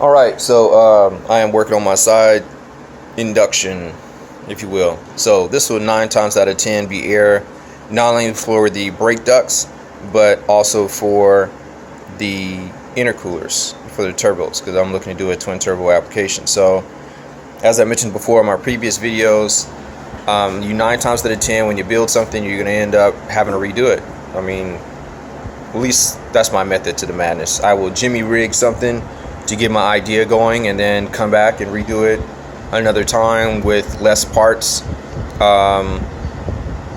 All right, so I am working on my side induction, if you will. So this will 9 times out of 10 be air, not only for the brake ducts, but also for the intercoolers, for the turbos, because I'm looking to do a twin turbo application. So as I mentioned before in my previous videos, you 9 times out of 10 when you build something, you're going to end up having to redo it. I mean, at least that's my method to the madness. I will jimmy rig something to get my idea going and then come back and redo it another time with less parts,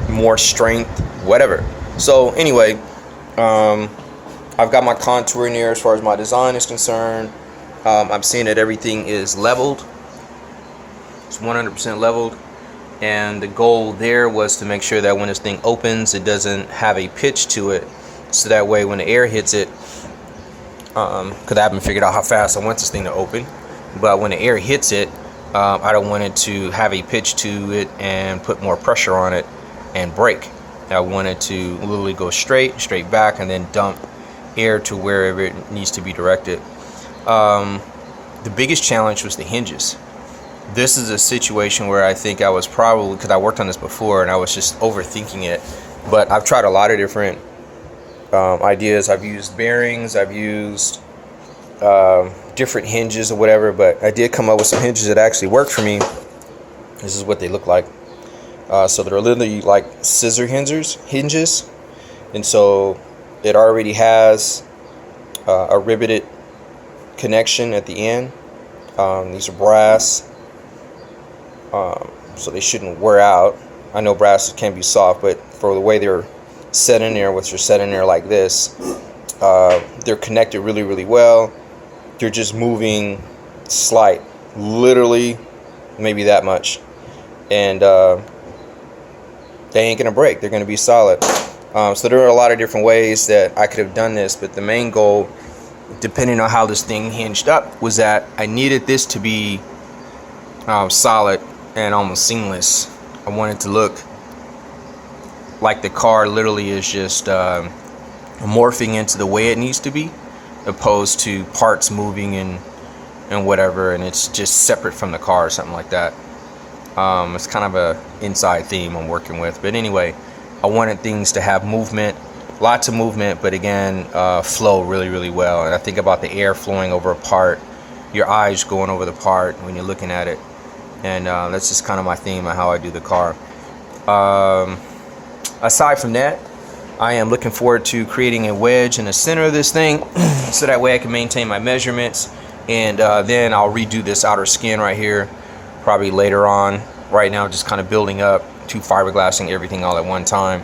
more strength, whatever. So anyway, I've got my contour in there as far as my design is concerned. I'm seeing that everything is leveled. It's 100% leveled, and the goal there was to make sure that when this thing opens, it doesn't have a pitch to it, so that way when the air hits it, because I haven't figured out how fast I want this thing to open, but when the air hits it, I don't want it to have a pitch to it and put more pressure on it and break. I want it to literally go straight back and then dump air to wherever it needs to be directed. The biggest challenge was the hinges. This is a situation where I think I was probably, because I worked on this before and I was just overthinking it, but I've tried a lot of different ideas. I've used bearings, I've used different hinges or whatever, but I did come up with some hinges that actually work for me. This is what they look like. So they're literally like scissor hinges, and so it already has a riveted connection at the end. These are brass, so they shouldn't wear out. I know brass can be soft, but for the way they're set in there, which are set in there like this, they're connected really well. They're just moving slight, literally maybe that much, and they ain't gonna break. They're gonna be solid. So there are a lot of different ways that I could have done this, but the main goal, depending on how this thing hinged up, was that I needed this to be solid and almost seamless. I wanted to look like the car literally is just morphing into the way it needs to be, opposed to parts moving and whatever, and it's just separate from the car or something like that. It's kind of a inside theme I'm working with, but anyway, I wanted things to have movement, lots of movement, but again, flow really well. And I think about the air flowing over a part, your eyes going over the part when you're looking at it, and that's just kind of my theme of how I do the car. Aside from that, I am looking forward to creating a wedge in the center of this thing so that way I can maintain my measurements, and then I'll redo this outer skin right here probably later on. Right now, just kind of building up to fiberglassing everything all at one time,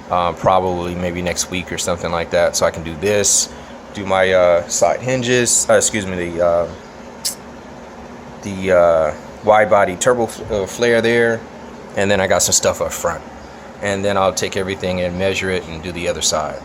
probably maybe next week or something like that, so I can do this, do my side hinges, the wide body turbo flare there, and then I got some stuff up front. And then I'll take everything and measure it and do the other side.